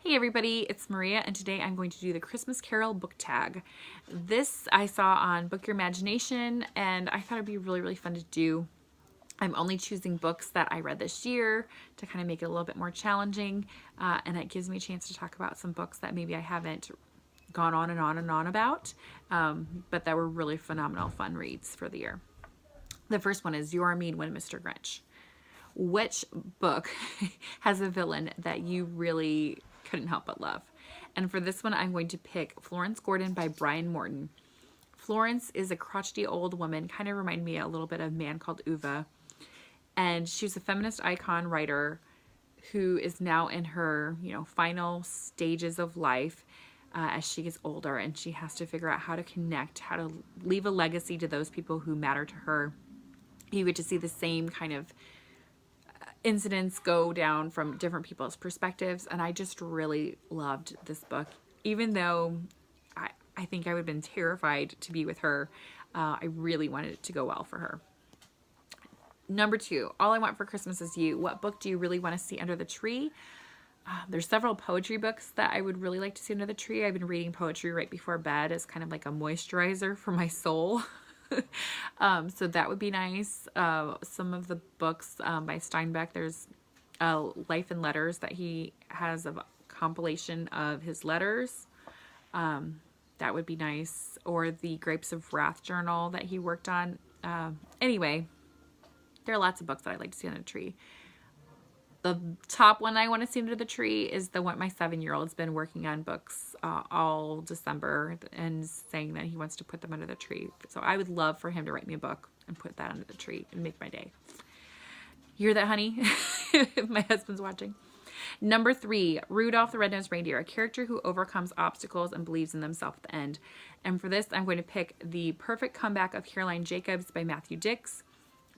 Hey everybody, it's Maria, and today I'm going to do the Christmas Carol book tag. This I saw on Book Your Imagination, and I thought it'd be really fun to do. I'm only choosing books that I read this year to kind of make it a little bit more challenging, and it gives me a chance to talk about some books that maybe I haven't gone on and on about, but that were really phenomenal, fun reads for the year. The first one is You're a Mean One, Mr. Grinch. Which book has a villain that you really couldn't help but love? And for this one, I'm going to pick Florence Gordon by Brian Morton. Florence is a crotchety old woman, kind of remind me a little bit of a Man Called Uva. And she's a feminist icon writer who is now in her, final stages of life as she gets older, and she has to figure out how to connect, how to leave a legacy to those people who matter to her. You get to see the same kind of incidents go down from different people's perspectives, and I just really loved this book. Even though I think I would have been terrified to be with her, I really wanted it to go well for her. Number 2, All I Want for Christmas Is You. What book do you really want to see under the tree? There's several poetry books that I would really like to see under the tree. I've been reading poetry right before bed as kind of like a moisturizer for my soul. So that would be nice. Some of the books by Steinbeck, there's Life and Letters that he has a compilation of his letters. That would be nice. Or the Grapes of Wrath journal that he worked on. Anyway, there are lots of books that I'd like to see under the tree. The top one I want to see under the tree is the one my 7-year-old's been working on books all December and saying that he wants to put them under the tree. So I would love for him to write me a book and put that under the tree and make my day. You hear that, honey? If my husband's watching. Number 3, Rudolph the Red-Nosed Reindeer, a character who overcomes obstacles and believes in themselves at the end. And for this, I'm going to pick The Perfect Comeback of Caroline Jacobs by Matthew Dix.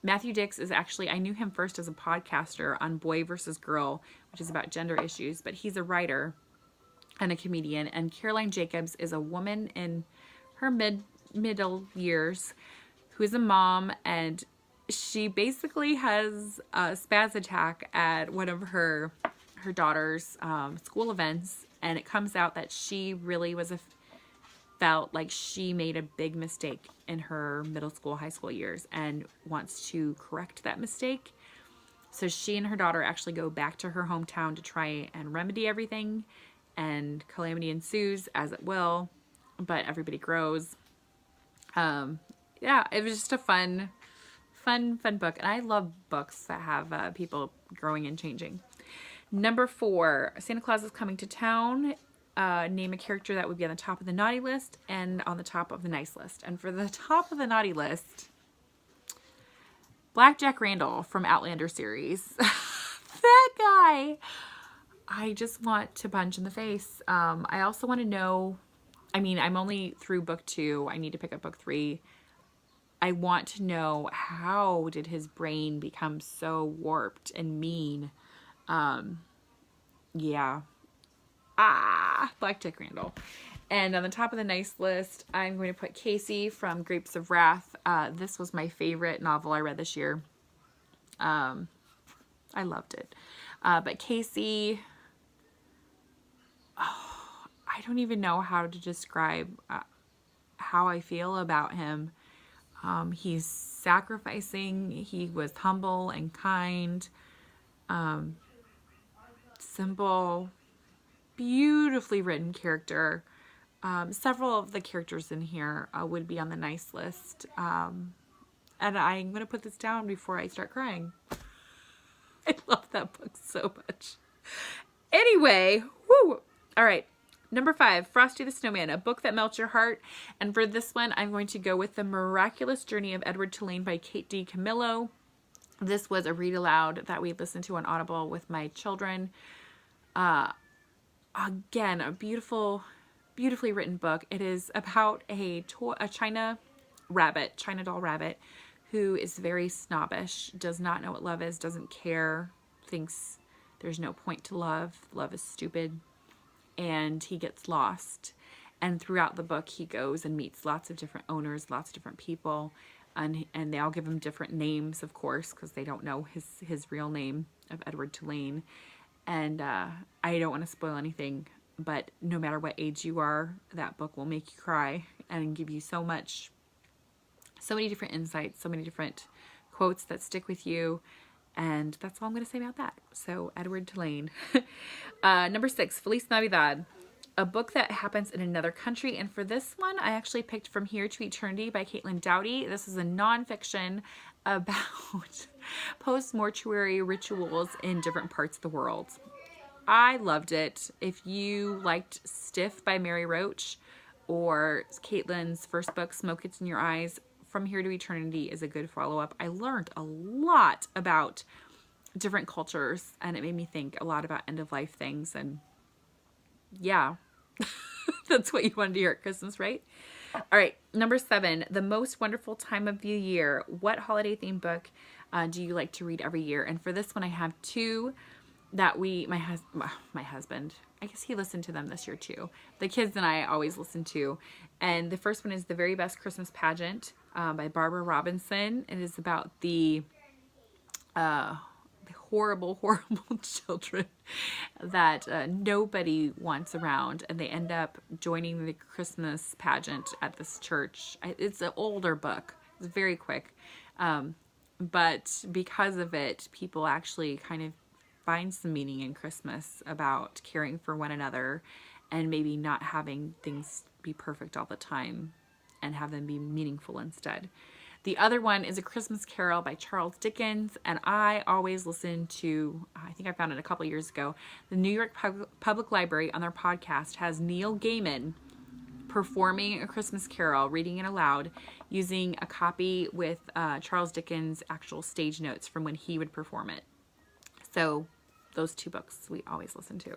Matthew Dix is actually, I knew him first as a podcaster on Boy vs. Girl, which is about gender issues, but he's a writer and a comedian. And Caroline Jacobs is a woman in her middle years who is a mom, and she basically has a spaz attack at one of her daughter's school events, and it comes out that she really felt like she made a big mistake in her middle school, high school years and wants to correct that mistake. So she and her daughter actually go back to her hometown to try and remedy everything, and calamity ensues, as it will, but everybody grows. Yeah, it was just a fun book, and I love books that have people growing and changing. Number 4, Santa Claus is Coming to Town. Name a character that would be on the top of the naughty list and on the top of the nice list. And for the top of the naughty list, Black Jack Randall from Outlander series. That guy, I just want to punch in the face. I also want to know, I'm only through book 2. I need to pick up book 3. I want to know, how did his brain become so warped and mean? Yeah. Black Jack Randall. And on the top of the nice list, I'm going to put Casey from Grapes of Wrath. This was my favorite novel I read this year. I loved it. But Casey, I don't even know how to describe how I feel about him. He's sacrificing. He was humble and kind. Simple. Beautifully written character. Several of the characters in here would be on the nice list. And I'm going to put this down before I start crying. I love that book so much. Anyway, whoo! All right. Number 5, Frosty the Snowman, a book that melts your heart. And for this one, I'm going to go with The Miraculous Journey of Edward Tulane by Kate D. Camillo. This was a read aloud that we listened to on Audible with my children. Again, a beautifully written book. It is about a China doll rabbit, who is very snobbish, does not know what love is, doesn't care, thinks there's no point to love. Love is stupid, and he gets lost. And throughout the book, he goes and meets lots of different owners, lots of different people, and they all give him different names, of course, because they don't know his real name of Edward Tulane. And I don't want to spoil anything, but no matter what age you are, that book will make you cry and give you so many different insights, so many different quotes that stick with you. And that's all I'm going to say about that. So, Edward Tulane. Number 6, Feliz Navidad. A book that happens in another country. And for this one, I actually picked From Here to Eternity by Caitlin Doughty. This is a nonfiction about post-mortuary rituals in different parts of the world. I loved it. If you liked Stiff by Mary Roach or Caitlin's first book, Smoke Gets in Your Eyes, From Here to Eternity is a good follow-up. I learned a lot about different cultures, and it made me think a lot about end-of-life things. And yeah, that's what you wanted to hear at Christmas, right? All right, number 7, The Most Wonderful Time of the Year. What holiday themed book do you like to read every year? And for this one, I have 2 that my husband, I guess he listened to them this year too. The kids and I always listen to. And the first one is The Very Best Christmas Pageant by Barbara Robinson. It is about the horrible, horrible children that nobody wants around, and they end up joining the Christmas pageant at this church. It's an older book. It's very quick. But because of it, people actually kind of find some meaning in Christmas about caring for one another and maybe not having things be perfect all the time and have them be meaningful instead. The other one is A Christmas Carol by Charles Dickens, and I always listen to, I think I found it a couple years ago, the New York Public Library on their podcast has Neil Gaiman performing A Christmas Carol, reading it aloud, using a copy with Charles Dickens' actual stage notes from when he would perform it. So those 2 books we always listen to,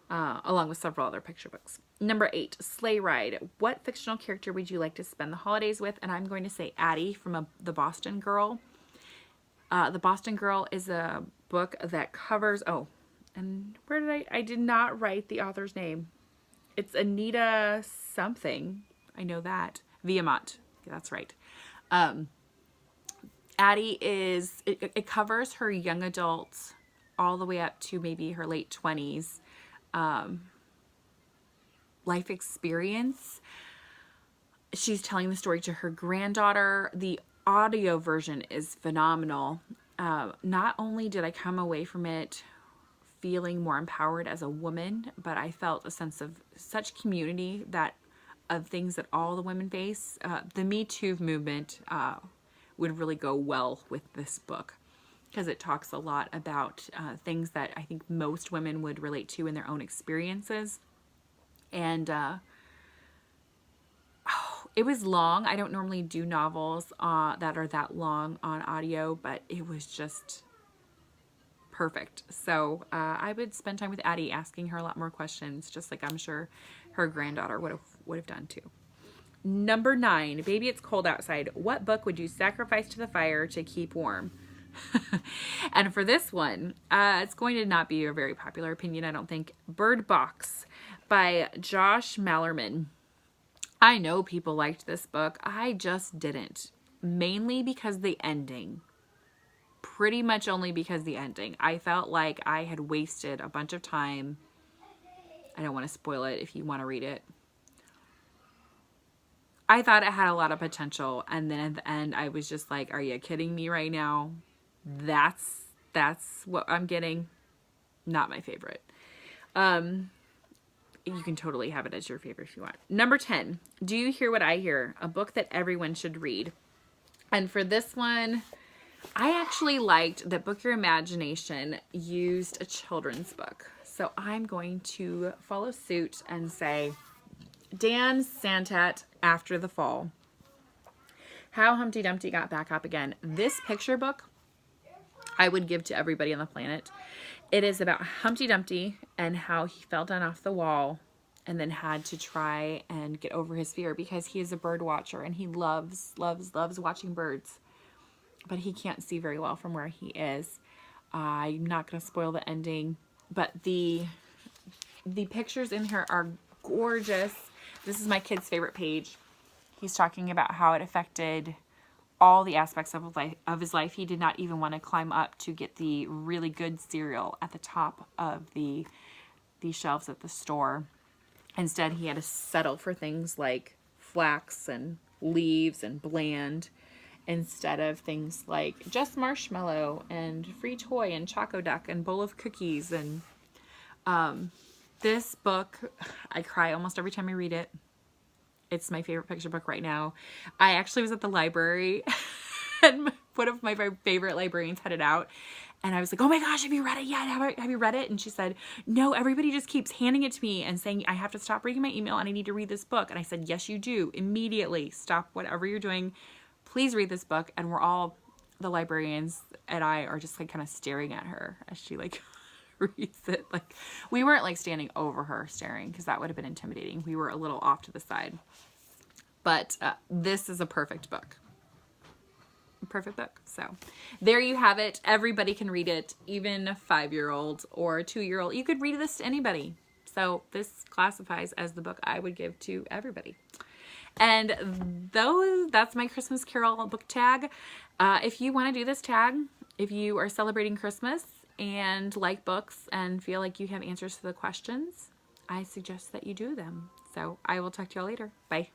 along with several other picture books. Number 8, Sleigh Ride. What fictional character would you like to spend the holidays with? And I'm going to say Addie from The Boston Girl. The Boston Girl is a book that covers, and where I did not write the author's name. It's Anita something. I know that. Viamont. That's right. Addie it covers her young adult all the way up to maybe her late 20s life experience. She's telling the story to her granddaughter. The audio version is phenomenal. Not only did I come away from it feeling more empowered as a woman, but I felt a sense of such community of things that all the women face. The Me Too movement would really go well with this book, because it talks a lot about things that I think most women would relate to in their own experiences. And it was long. I don't normally do novels that are that long on audio, but it was just perfect. So I would spend time with Addie, asking her a lot more questions, just like I'm sure her granddaughter would have done too. Number 9, Baby It's Cold Outside. What book would you sacrifice to the fire to keep warm? And for this one, it's going to not be a very popular opinion, I don't think. Bird Box by Josh Malerman. I know people liked this book. I just didn't. Mainly because the ending. Pretty much only because the ending. I felt like I had wasted a bunch of time. I don't want to spoil it if you want to read it. I thought it had a lot of potential, and then at the end I was just like, are you kidding me right now? That's what I'm getting. Not my favorite. You can totally have it as your favorite if you want. Number 10, Do You Hear What I Hear? A book that everyone should read. And for this one, I actually liked that Book Your Imagination used a children's book. So I'm going to follow suit and say Dan Santat, After the Fall. How Humpty Dumpty Got Back Up Again. This picture book I would give to everybody on the planet. It is about Humpty Dumpty and how he fell down off the wall and then had to try and get over his fear, because he is a bird watcher and he loves watching birds, but he can't see very well from where he is. I'm not going to spoil the ending, but the pictures in here are gorgeous. This is my kid's favorite page. He's talking about how it affected all the aspects of his life. He did not even want to climb up to get the really good cereal at the top of the shelves at the store. Instead, he had to settle for things like flax and leaves and bland, instead of things like just marshmallow and free toy and Choco Duck and bowl of cookies. And this book, I cry almost every time I read it. It's my favorite picture book right now. I actually was at the library and one of my favorite librarians had it out. And I was like, oh my gosh, have you read it yet? Have you read it? And she said, no, everybody just keeps handing it to me and saying I have to stop reading my email and I need to read this book. And I said, yes, you do. Immediately stop whatever you're doing. Please read this book. And we're all, the librarians and I are just like kind of staring at her as she like reads it. Like, we weren't like standing over her staring because that would have been intimidating. We were a little off to the side. But this is a perfect book. Perfect book. So there you have it. Everybody can read it, even a 5-year-old or a 2-year-old. You could read this to anybody. So this classifies as the book I would give to everybody. And that's my Christmas Carol book tag. If you want to do this tag, if you are celebrating Christmas and like books and feel like you have answers to the questions, I suggest that you do them. So I will talk to y'all later. Bye.